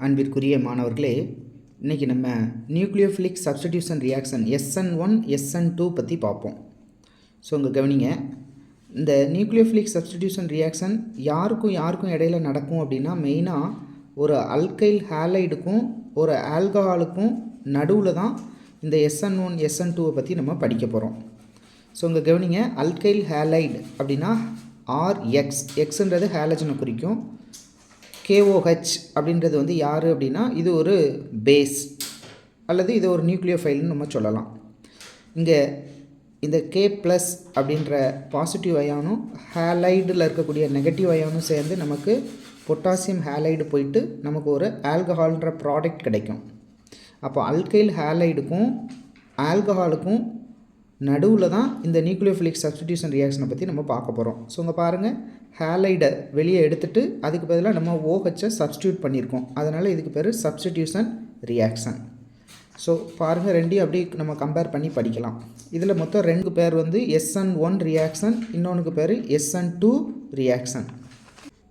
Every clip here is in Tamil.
அன்பிற்குரிய மாணவர்களே, இன்றைக்கி நம்ம nucleophilic substitution reaction SN1 SN2 பற்றி பார்ப்போம். ஸோ இங்கே கவனிங்க, இந்த நியூக்ளியோஃபிலிக் சப்ஸ்டிடியூஷன் ரியாக்ஷன் யாருக்கும் இடையில் நடக்கும் அப்படின்னா, மெயினாக ஒரு அல்கைல் ஹேலைடுக்கும் ஒரு ஆல்கஹாலுக்கும் நடுவில் தான் இந்த SN1 SN2 பற்றி நம்ம படிக்க போகிறோம். ஸோ இங்கே கவனிங்க, அல்கைல் ஹேலைடு அப்படின்னா RX, எக்ஸுன்றது ஹேலஜனை குறிக்கும். KOH அப்படின்றது வந்து யார் அப்படின்னா, இது ஒரு பேஸ் அல்லது இது ஒரு நியூக்ளியோஃபைல்னு நம்ம சொல்லலாம். இங்கே இந்த K ப்ளஸ் அப்படின்ற பாசிட்டிவ் அயானும் ஹேலைடில் இருக்கக்கூடிய நெகட்டிவ் அயானும் சேர்ந்து நமக்கு பொட்டாசியம் ஹேலைடு போயிட்டு நமக்கு ஒரு ஆல்கஹால்ன்ற ப்ராடக்ட் கிடைக்கும். அப்போ அல்கைல் ஹேலைடுக்கும் ஆல்கஹாலுக்கும் நடுவில் தான் இந்த நியூக்ளியோஃபிலிக் சப்ஸ்டிடியூஷன் ரியாக்ஷனை பற்றி நம்ம பார்க்க போகிறோம். ஸோ இங்கே பாருங்கள், ஹேலைடை வெளியே எடுத்துகிட்டு அதுக்கு பதிலாக நம்ம OHஐ சப்ஸ்டியூட் பண்ணியிருக்கோம். அதனால் இதுக்கு பேர் சப்ஸ்டிடியூஷன் ரியாக்ஷன். ஸோ பாருங்கள், ரெண்டையும் அப்படி நம்ம கம்பேர் பண்ணி படிக்கலாம். இதில் மொத்தம் ரெண்டு பேர் வந்து SN1 ரியாக்ஷன், இன்னொன்றுக்கு பேர் SN2 ரியாக்ஷன்.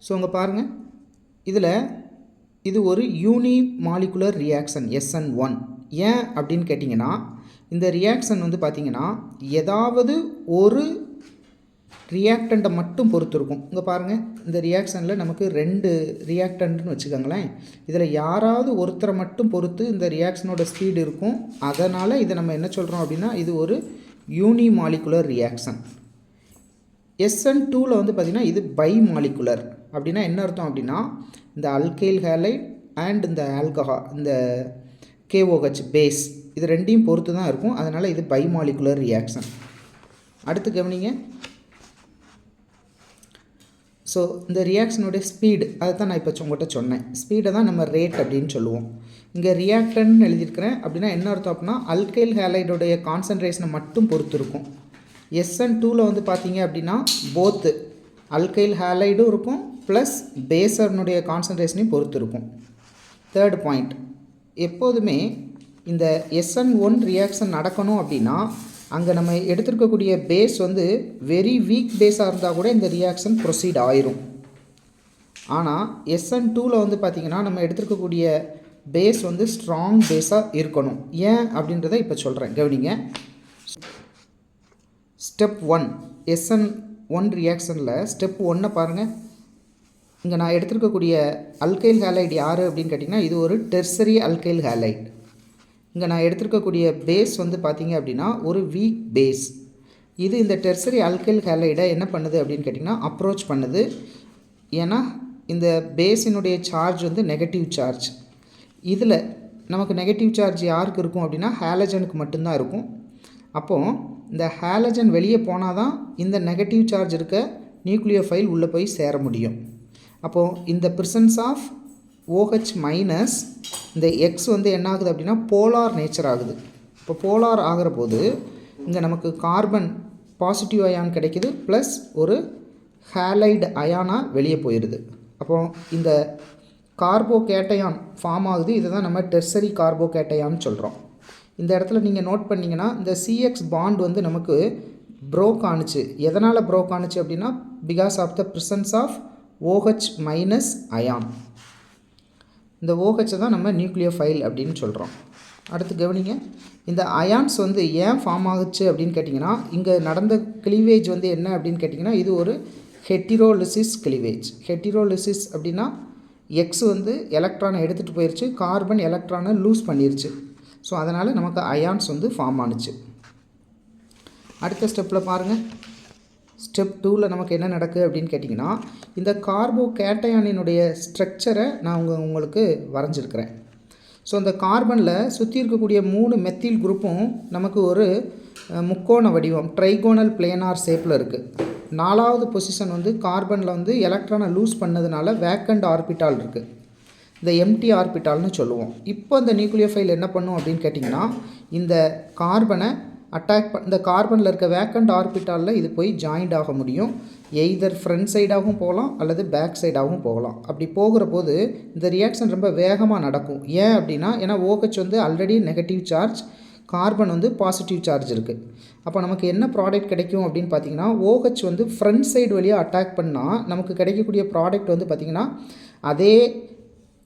ஸோ இங்கே பாருங்கள், இதில் இது ஒரு யூனி மாலிகுலர் ரியாக்ஷன் SN1. ஏன் அப்படின்னு கேட்டிங்கன்னா, இந்த ரியாக்ஷன் வந்து பார்த்திங்கன்னா ஏதாவது ஒரு ரியாக்டண்ட்டை மட்டும் பொறுத்து இருக்கும். இங்கே பாருங்கள், இந்த ரியாக்ஷனில் நமக்கு ரெண்டு ரியாக்டண்ட்னு வச்சுக்கோங்களேன். இதில் யாராவது ஒருத்தரை மட்டும் பொறுத்து இந்த ரியாக்ஷனோட ஸ்பீடு இருக்கும். அதனால் இதை நம்ம என்ன சொல்கிறோம் அப்படின்னா, இது ஒரு யூனி மாலிகுலர் ரியாக்ஷன். SN2ல் வந்து பார்த்திங்கன்னா இது பை மாலிகுலர். அப்படின்னா என்ன அர்த்தம் அப்படின்னா, இந்த அல்கைல் ஹேலைட் அண்ட் இந்த ஆல்கஹால், இந்த KOH பேஸ், இது ரெண்டையும் பொறுத்து தான் இருக்கும். அதனால் இது பை மாலிகுலர் ரியாக்ஷன். அடுத்து கவனிங்க, ஸோ இந்த ரியாக்ஷனுடைய ஸ்பீடு அதை தான் நான் இப்போ உங்கள்கிட்ட சொன்னேன். ஸ்பீடை தான் நம்ம ரேட் அப்படின்னு சொல்லுவோம். இங்கே ரியாக்டன்ட்னு எழுதியிருக்கிறேன். அப்படின்னா என்ன அர்த்தம் அப்படின்னா, அல்கைல் ஹேலைடுடைய கான்சன்ட்ரேஷனை மட்டும் பொறுத்து இருக்கும். SN2ல் வந்து பார்த்தீங்க அப்படின்னா போத்து அல்கைல் ஹேலைடும் இருக்கும் ப்ளஸ் பேசர்னுடைய கான்சன்ட்ரேஷனையும் பொறுத்து இருக்கும். தேர்ட் பாயிண்ட், எப்போதுமே இந்த SN1 ரியாக்ஷன் நடக்கணும் அப்படின்னா அங்கே நம்ம எடுத்துருக்கக்கூடிய பேஸ் வந்து வெரி வீக் பேஸாக இருந்தால் கூட இந்த ரியாக்ஷன் ப்ரொசீட் ஆயிரும். ஆனால் SN2ல் வந்து பார்த்திங்கன்னா நம்ம எடுத்துருக்கக்கூடிய பேஸ் வந்து ஸ்ட்ராங் பேஸாக இருக்கணும். ஏன் அப்படின்றத இப்போ சொல்கிறேன், கவனிங்க. ஸ்டெப் 1 SN1 ரியாக்ஷனில் ஸ்டெப் 1 பாருங்கள். இங்கே நான் எடுத்துருக்கக்கூடிய அல்கைல் ஹேலைடு யார் அப்படின்னு கேட்டிங்கன்னா, இது ஒரு டெர்சரி அல்கைல் ஹேலைடு. இங்கே நான் எடுத்துருக்கக்கூடிய பேஸ் வந்து பார்த்திங்க அப்படின்னா ஒரு வீக் பேஸ். இது இந்த டெர்சரி அல்கைல் ஹேலைடை என்ன பண்ணுது அப்படின்னு கேட்டிங்கன்னா அப்ரோச் பண்ணுது. ஏன்னா இந்த பேஸினுடைய சார்ஜ் வந்து நெகட்டிவ் சார்ஜ். இதில் நமக்கு நெகட்டிவ் சார்ஜ் யாருக்கு இருக்கும் அப்படின்னா ஹேலஜனுக்கு மட்டும்தான் இருக்கும். அப்போது இந்த ஹேலஜன் வெளியே போனால் தான் இந்த நெகட்டிவ் சார்ஜ் இருக்க நியூக்ளியோஃபைல் உள்ளே போய் சேர முடியும். அப்போது இந்த ப்ரெசன்ஸ் ஆஃப் OH மைனஸ் இந்த X வந்து என்ன ஆகுது அப்படின்னா போலார் நேச்சர் ஆகுது. இப்போ போலார் ஆகிற போது இங்கே நமக்கு கார்பன் பாசிட்டிவ் அயான் கிடைக்கிது ப்ளஸ் ஒரு ஹேலைடு அயானாக வெளியே போயிடுது. அப்போது இந்த கார்போகேட்டையான் ஃபார்ம் ஆகுது. இதை தான் நம்ம டெர்சரி கார்போகேட்டையான்னு சொல்கிறோம். இந்த இடத்துல நீங்கள் நோட் பண்ணிங்கன்னா இந்த CX பாண்ட் வந்து நமக்கு ப்ரோக் ஆணுச்சு. எதனால் ப்ரோக் ஆணுச்சு அப்படின்னா, because of the presence of OH minus ion. இந்த OHஐ தான் நம்ம நியூக்ளியோஃபைல் அப்படின்னு சொல்கிறோம். அடுத்து கவனிங்க, இந்த அயான்ஸ் வந்து ஏன் ஃபார்ம் ஆகுச்சு அப்படின்னு கேட்டிங்கன்னா, இங்கே நடந்த கிளீவேஜ் வந்து என்ன அப்படின்னு கேட்டிங்கன்னா, இது ஒரு ஹெட்டிரோலிசிஸ் கிளீவேஜ். ஹெட்டிரோலிசிஸ் அப்படின்னா X வந்து எலக்ட்ரானை எடுத்துகிட்டு போயிடுச்சு, கார்பன் எலக்ட்ரானை லூஸ் பண்ணிருச்சு. ஸோ அதனால் நமக்கு அயான்ஸ் வந்து ஃபார்ம் ஆணுச்சு. அடுத்த ஸ்டெப்பில் பாருங்கள், ஸ்டெப் 2ல் நமக்கு என்ன நடக்குது அப்படின்னு கேட்டிங்கன்னா, இந்த கார்போகேட்டையானினுடைய ஸ்ட்ரக்சரை நான் உங்களுக்கு வரைஞ்சிருக்கிறேன். ஸோ இந்த கார்பனில் சுற்றி இருக்கக்கூடிய 3 மெத்தில் குரூப்பும் நமக்கு ஒரு முக்கோண வடிவம் ட்ரைகோனல் பிளேனார் ஷேப்பில் இருக்குது. 4வது பொசிஷன் வந்து கார்பனில் வந்து எலக்ட்ரானை லூஸ் பண்ணதுனால வேக்கண்ட் ஆர்பிட்டால் இருக்குது. இந்த எம்டி ஆர்பிட்டால்னு சொல்லுவோம். இப்போ இந்த நியூக்ளியோஃபைல் என்ன பண்ணும் அப்படின்னு கேட்டிங்கன்னா, இந்த கார்பனை இந்த கார்பனில் இருக்க வேக்கண்ட் ஆர்பிட்டாலில் இது போய் ஜாயிண்ட் ஆக முடியும். எய்தர் ஃப்ரண்ட் சைடாகவும் போகலாம் அல்லது பேக் சைடாகவும் போகலாம். அப்படி போகிற போது இந்த ரியாக்ஷன் ரொம்ப வேகமாக நடக்கும். ஏன் அப்படின்னா, ஏன்னா OH வந்து ஆல்ரெடி நெகட்டிவ் சார்ஜ், கார்பன் வந்து பாசிட்டிவ் சார்ஜ் இருக்குது. அப்போ நமக்கு என்ன ப்ராடக்ட் கிடைக்கும் அப்படின்னு பார்த்திங்கன்னா, OH வந்து ஃப்ரண்ட் சைடு வழியாக அட்டாக் பண்ணால் நமக்கு கிடைக்கக்கூடிய ப்ராடக்ட் வந்து பார்த்திங்கன்னா அதே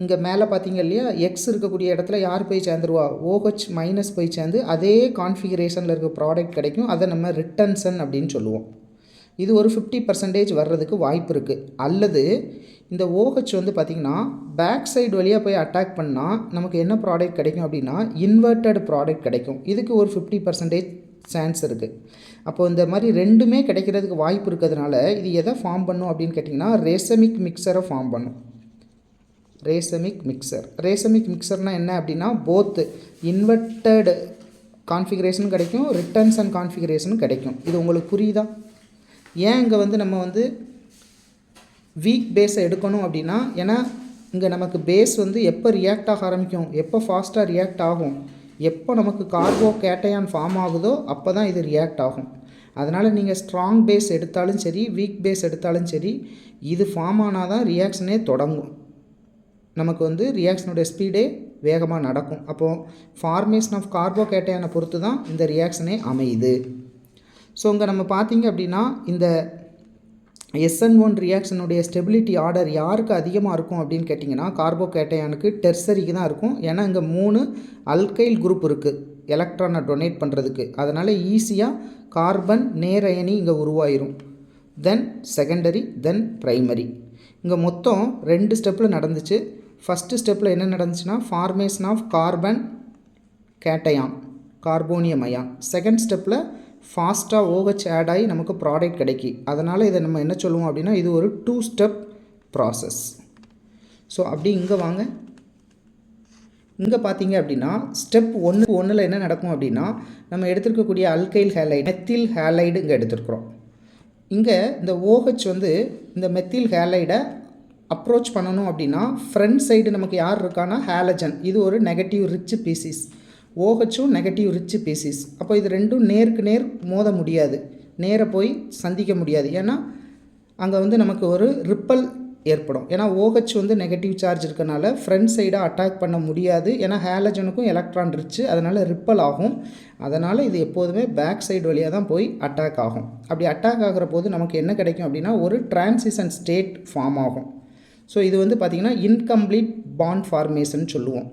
இங்கே மேலே பார்த்தீங்க இல்லையா, எக்ஸ் இருக்கக்கூடிய இடத்துல யார் போய் சேர்ந்துருவா, OH மைனஸ் போய் சேர்ந்து அதே கான்ஃபிகரேஷனில் இருக்க ப்ராடக்ட் கிடைக்கும். அதை நம்ம ரிட்டன்சன் அப்படின்னு சொல்லுவோம். இது ஒரு 50% வர்றதுக்கு வாய்ப்பு இருக்குது. அல்லது இந்த OH வந்து பார்த்திங்கன்னா பேக் சைடு வழியாக போய் அட்டாக் பண்ணால் நமக்கு என்ன ப்ராடக்ட் கிடைக்கும் அப்படின்னா இன்வெர்ட்டட் ப்ராடக்ட் கிடைக்கும். இதுக்கு ஒரு 50% சான்ஸ் இருக்குது. அப்போ இந்த மாதிரி ரெண்டுமே கிடைக்கிறதுக்கு வாய்ப்பு இருக்கிறதுனால இது எதை ஃபார்ம் பண்ணும் அப்படின்னு கேட்டிங்கன்னா ரேசமிக் மிக்சரை ஃபார்ம் பண்ணும். ரேசமிக் மிக்சர்னால் என்ன அப்படின்னா போத் இன்வெர்ட்டட் கான்ஃபிகரேஷனும் கிடைக்கும், ரிட்டன்சன் கான்ஃபிகரேஷனும் கிடைக்கும். இது உங்களுக்கு புரியுதா? ஏன் இங்கே வந்து நம்ம வந்து வீக் பேஸை எடுக்கணும் அப்படின்னா, ஏன்னா இங்கே நமக்கு பேஸ் வந்து எப்போ ரியாக்ட் ஆக ஆரம்பிக்கும், எப்போ ஃபாஸ்ட்டாக ரியாக்ட் ஆகும், எப்போ நமக்கு கார்போ கேட்டையான் ஃபார்ம் ஆகுதோ அப்போ தான் இது ரியாக்ட் ஆகும். அதனால் நீங்கள் ஸ்ட்ராங் பேஸ் எடுத்தாலும் சரி, வீக் பேஸ் எடுத்தாலும் சரி, இது ஃபார்ம் ஆனால் தான் ரியாக்ஷனே தொடங்கும். நமக்கு வந்து ரியாக்ஷனுடைய ஸ்பீடே வேகமாக நடக்கும். அப்போது ஃபார்மேஷன் ஆஃப் கார்போ கேட்டையானை பொறுத்து தான் இந்த ரியாக்ஷனே அமையுது. ஸோ இங்கே நம்ம பார்த்திங்க அப்படின்னா இந்த SN1 ரியாக்ஷனுடைய ஸ்டெபிலிட்டி ஆர்டர் யாருக்கு அதிகமாக இருக்கும் அப்படின்னு கேட்டிங்கன்னா கார்போ கேட்டையானுக்கு டெர்சரிக்கு தான் இருக்கும். ஏன்னா இங்கே 3 அல்கைல் குரூப் இருக்குது எலக்ட்ரானை டொனேட் பண்ணுறதுக்கு. அதனால் ஈஸியாக கார்பன் நேர் அயனி இங்கே உருவாயிரும். தென் செகண்டரி, தென் ப்ரைமரி. இங்கே மொத்தம் 2 ஸ்டெப்பில் நடந்துச்சு. ஃபஸ்ட்டு ஸ்டெப்பில் என்ன நடந்துச்சுன்னா formation of carbon cation, carbonium ion. Second ஸ்டெப்பில் ஃபாஸ்ட்டாக OH ஆட் ஆகி நமக்கு ப்ராடக்ட் கிடைக்கி. அதனால் இதை நம்ம என்ன சொல்லுவோம் அப்படின்னா இது ஒரு 2 ஸ்டெப் ப்ராசஸ். ஸோ அப்படி இங்கே வாங்க, இங்கே பார்த்தீங்க அப்படின்னா ஸ்டெப் 1 என்ன நடக்கும் அப்படின்னா நம்ம எடுத்துருக்கக்கூடிய அல்கைல் ஹேலைடு, மெத்தில் ஹேலைடு இங்கே எடுத்துருக்குறோம். இங்கே இந்த OH வந்து இந்த மெத்தில் ஹேலைடை அப்ரோச் பண்ணணும் அப்படின்னா ஃப்ரண்ட் சைடு நமக்கு யார் இருக்கான்னா ஹேலஜன். இது ஒரு நெகட்டிவ் ரிச் பீசிஸ், OHம் நெகட்டிவ் ரிச் பீசிஸ். அப்போ இது ரெண்டும் நேருக்கு நேர் மோத முடியாது, நேராக போய் சந்திக்க முடியாது. ஏன்னா அங்கே வந்து நமக்கு ஒரு ரிப்பல் ஏற்படும். ஏன்னா OH வந்து நெகட்டிவ் சார்ஜ் இருக்கனால ஃப்ரண்ட் சைடாக அட்டாக் பண்ண முடியாது. ஏன்னா ஹேலஜனுக்கும் எலக்ட்ரான் ரிச்சு, அதனால் ரிப்பல் ஆகும். அதனால் இது எப்போதுமே பேக் சைடு வழியாக தான் போய் அட்டாக் ஆகும். அப்படி அட்டாக் ஆகிற போது நமக்கு என்ன கிடைக்கும் அப்படின்னா ஒரு டிரான்சிஷன் ஸ்டேட் ஃபார்ம் ஆகும். ஸோ இது வந்து பார்த்திங்கன்னா இன்கம்ப்ளீட் பாண்ட் ஃபார்மேஷன் சொல்லுவோம்.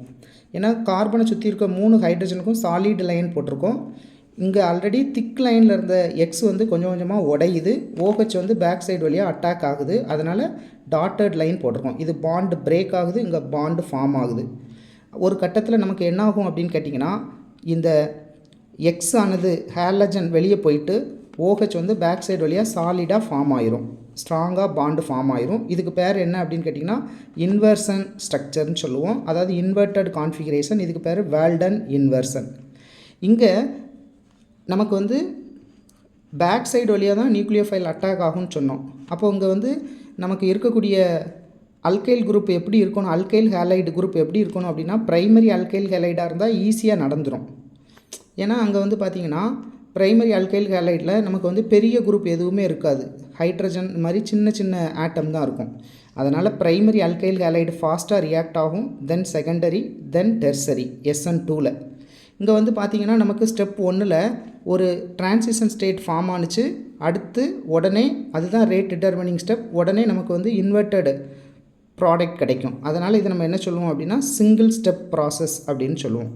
ஏன்னா கார்பனை சுற்றி இருக்க 3 ஹைட்ரஜனுக்கும் சாலிட் லைன் போட்டிருக்கோம். இங்கே ஆல்ரெடி திக் லைனில் இருந்த எக்ஸ் வந்து கொஞ்சம் கொஞ்சமாக உடையுது, OH வந்து பேக் சைடு வழியாக அட்டாக் ஆகுது. அதனால் டாட்டட் லைன் போட்டிருக்கோம். இது பாண்டு பிரேக் ஆகுது, இங்கே பாண்டு ஃபார்ம் ஆகுது. ஒரு கட்டத்தில் நமக்கு என்ன ஆகும் அப்படின்னு கேட்டிங்கன்னா இந்த எக்ஸ் ஆனது ஹேலஜன் வெளியே போயிட்டு OH வந்து பேக் சைடு வழியாக சாலிடாக ஃபார்ம் ஆயிரும், ஸ்ட்ராங்காக பாண்டு ஃபார்ம் ஆயிரும். இதுக்கு பேர் என்ன அப்படின்னு கேட்டிங்கன்னா இன்வர்சன் ஸ்ட்ரக்சர்னு சொல்லுவோம். அதாவது இன்வெர்ட்டட் கான்ஃபிகரேஷன். இதுக்கு பேர் வேல்டன் இன்வர்சன். இங்கே நமக்கு வந்து பேக் சைடு வழியாக தான் நியூக்ளியோஃபைல் அட்டாக் ஆகும்னு சொன்னோம். அப்போ இங்கே வந்து நமக்கு இருக்கக்கூடிய அல்கைல் குரூப் எப்படி இருக்கணும், அல்கைல் ஹேலைடு குரூப் எப்படி இருக்கணும் அப்படின்னா ப்ரைமரி அல்கைல் ஹேலைடாக இருந்தால் ஈஸியாக நடந்துடும். ஏன்னா அங்கே வந்து பார்த்திங்கன்னா ப்ரைமரி அல்கைல் ஹேலைடில் நமக்கு வந்து பெரிய குரூப் எதுவுமே இருக்காது, ஹைட்ரஜன் மாதிரி சின்ன சின்ன ஆட்டம் தான் இருக்கும். அதனால் ப்ரைமரி அல்கைல் ஹேலைடு ஃபாஸ்ட்டாக ரியாக்ட் ஆகும். தென் செகண்டரி, தென் டெர்சரி SN2ல். இங்கே வந்து பார்த்திங்கன்னா நமக்கு ஸ்டெப் 1ல் ஒரு டிரான்சிஷன் ஸ்டேட் ஃபார்ம் ஆனிச்சு. அடுத்து உடனே அதுதான் ரேட் டிட்டர்மினிங் ஸ்டெப். உடனே நமக்கு வந்து இன்வெர்ட்டட் ப்ராடக்ட் கிடைக்கும். அதனால் இதை நம்ம என்ன சொல்லுவோம் அப்படின்னா சிங்கிள் ஸ்டெப் ப்ராசஸ் அப்படின்னு சொல்லுவோம்.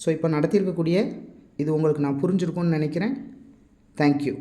ஸோ இப்போ நடத்தியிருக்கக்கூடிய இது உங்களுக்கு நான் புரிஞ்சிருக்கும்னு நினைக்கிறேன். தேங்க்யூ.